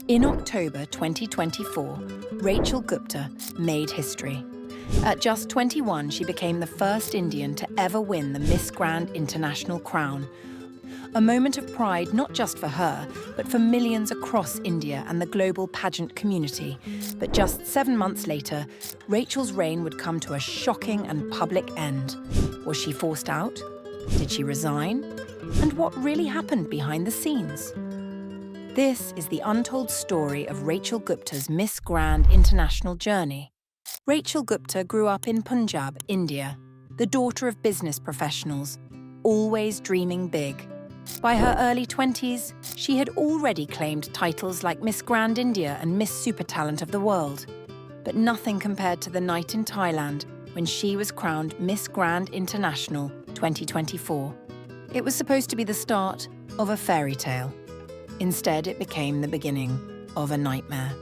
In October 2024, Rachel Gupta made history. At just 21, she became the first Indian to ever win the Miss Grand International crown. A moment of pride not just for her, but for millions across India and the global pageant community. But just 7 months later, Rachel's reign would come to a shocking and public end. Was she forced out? Did she resign? And what really happened behind the scenes? This is the untold story of Rachel Gupta's Miss Grand International journey. Rachel Gupta grew up in Punjab, India, the daughter of business professionals, always dreaming big. By her early 20s, she had already claimed titles like Miss Grand India and Miss Super Talent of the World. But nothing compared to the night in Thailand when she was crowned Miss Grand International 2024. It was supposed to be the start of a fairy tale. Instead, it became the beginning of a nightmare.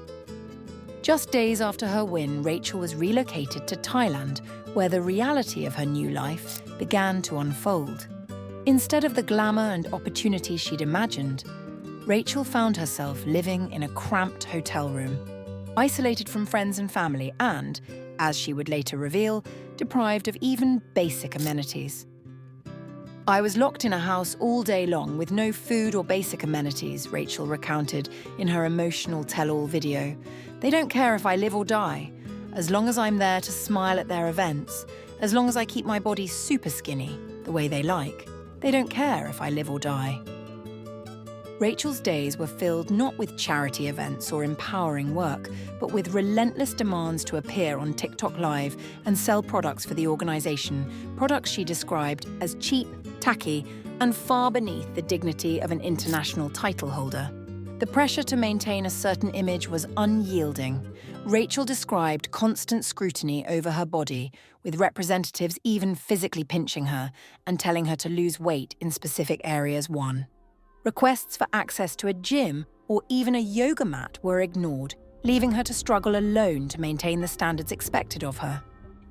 Just days after her win, Rachel was relocated to Thailand, where the reality of her new life began to unfold. Instead of the glamour and opportunity she'd imagined, Rachel found herself living in a cramped hotel room, isolated from friends and family and, as she would later reveal, deprived of even basic amenities. "I was locked in a house all day long with no food or basic amenities," Rachel recounted in her emotional tell-all video. "They don't care if I live or die. As long as I'm there to smile at their events, as long as I keep my body super skinny, the way they like, they don't care if I live or die." Rachel's days were filled not with charity events or empowering work, but with relentless demands to appear on TikTok Live and sell products for the organisation, products she described as cheap, tacky, and far beneath the dignity of an international title holder. The pressure to maintain a certain image was unyielding. Rachel described constant scrutiny over her body, with representatives even physically pinching her and telling her to lose weight in specific areas. Requests for access to a gym or even a yoga mat were ignored, leaving her to struggle alone to maintain the standards expected of her.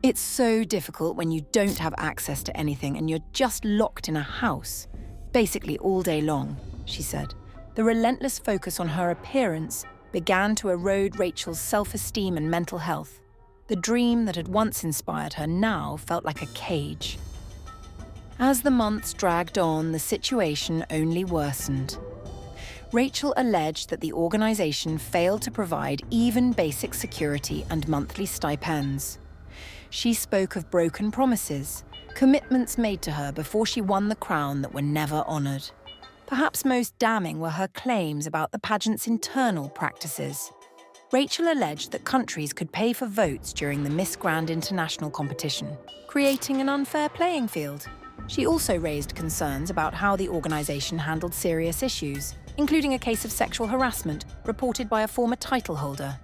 "It's so difficult when you don't have access to anything and you're just locked in a house, basically all day long," she said. The relentless focus on her appearance began to erode Rachel's self-esteem and mental health. The dream that had once inspired her now felt like a cage. As the months dragged on, the situation only worsened. Rachel alleged that the organisation failed to provide even basic security and monthly stipends. She spoke of broken promises, commitments made to her before she won the crown that were never honoured. Perhaps most damning were her claims about the pageant's internal practices. Rachel alleged that countries could pay for votes during the Miss Grand International competition, creating an unfair playing field. She also raised concerns about how the organisation handled serious issues, including a case of sexual harassment reported by a former title holder.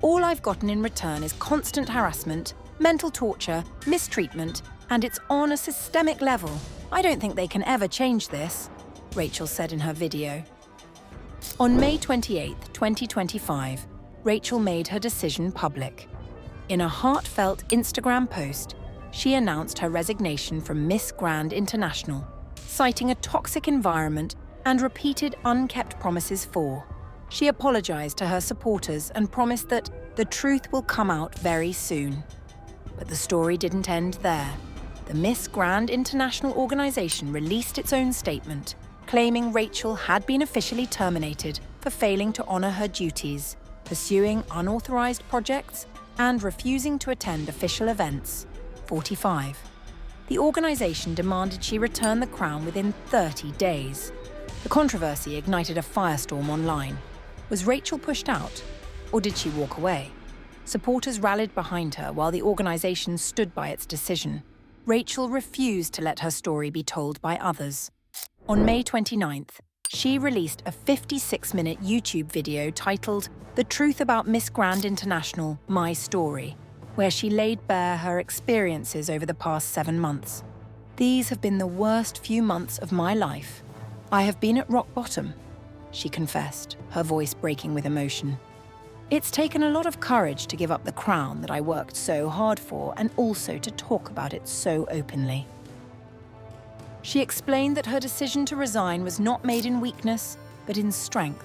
"All I've gotten in return is constant harassment, mental torture, mistreatment, and it's on a systemic level. I don't think they can ever change this," Rachel said in her video. On May 28, 2025, Rachel made her decision public. In a heartfelt Instagram post, she announced her resignation from Miss Grand International, citing a toxic environment and repeated unkept promises for. She apologised to her supporters and promised that the truth will come out very soon. But the story didn't end there. The Miss Grand International organisation released its own statement, claiming Rachel had been officially terminated for failing to honour her duties, pursuing unauthorised projects, and refusing to attend official events. 45. The organisation demanded she return the crown within 30 days. The controversy ignited a firestorm online. Was Rachel pushed out, or did she walk away? Supporters rallied behind her while the organisation stood by its decision. Rachel refused to let her story be told by others. On May 29th, she released a 56-minute YouTube video titled "The Truth About Miss Grand International, My Story," where she laid bare her experiences over the past 7 months. "These have been the worst few months of my life. I have been at rock bottom," she confessed, her voice breaking with emotion. "It's taken a lot of courage to give up the crown that I worked so hard for and also to talk about it so openly." She explained that her decision to resign was not made in weakness, but in strength.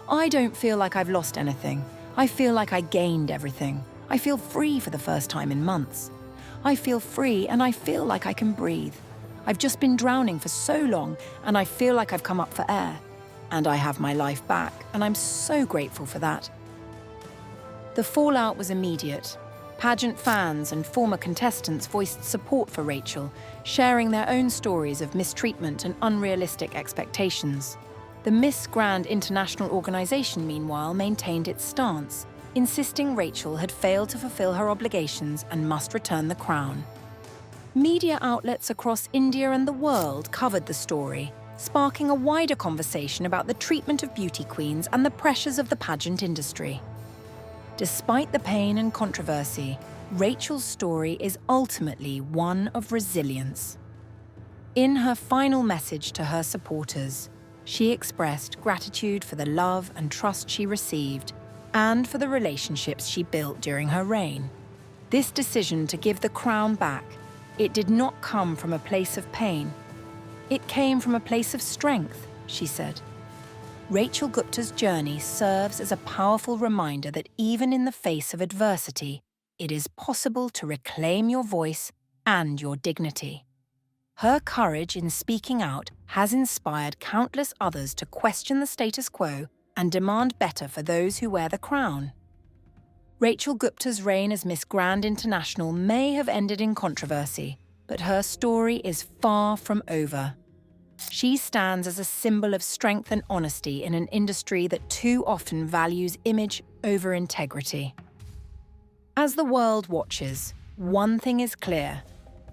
I don't feel like I've lost anything. I feel like I gained everything. I feel free for the first time in months. I feel free and I feel like I can breathe. I've just been drowning for so long and I feel like I've come up for air. And I have my life back, and I'm so grateful for that. The fallout was immediate. Pageant fans and former contestants voiced support for Rachel, sharing their own stories of mistreatment and unrealistic expectations. The Miss Grand International organization, meanwhile, maintained its stance, insisting Rachel had failed to fulfill her obligations and must return the crown. Media outlets across India and the world covered the story, sparking a wider conversation about the treatment of beauty queens and the pressures of the pageant industry. Despite the pain and controversy, Rachel's story is ultimately one of resilience. In her final message to her supporters, she expressed gratitude for the love and trust she received and for the relationships she built during her reign. This decision to give the crown back, it did not come from a place of pain. It came from a place of strength, she said. Rachel Gupta's journey serves as a powerful reminder that even in the face of adversity, it is possible to reclaim your voice and your dignity. Her courage in speaking out has inspired countless others to question the status quo and demand better for those who wear the crown. Rachel Gupta's reign as Miss Grand International may have ended in controversy, but her story is far from over. She stands as a symbol of strength and honesty in an industry that too often values image over integrity. As the world watches, one thing is clear.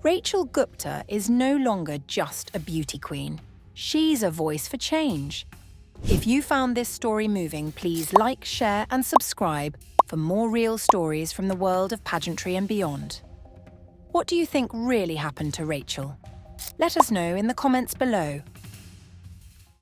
Rachel Gupta is no longer just a beauty queen. She's a voice for change. If you found this story moving, please like, share, and subscribe for more real stories from the world of pageantry and beyond. What do you think really happened to Rachel? Let us know in the comments below.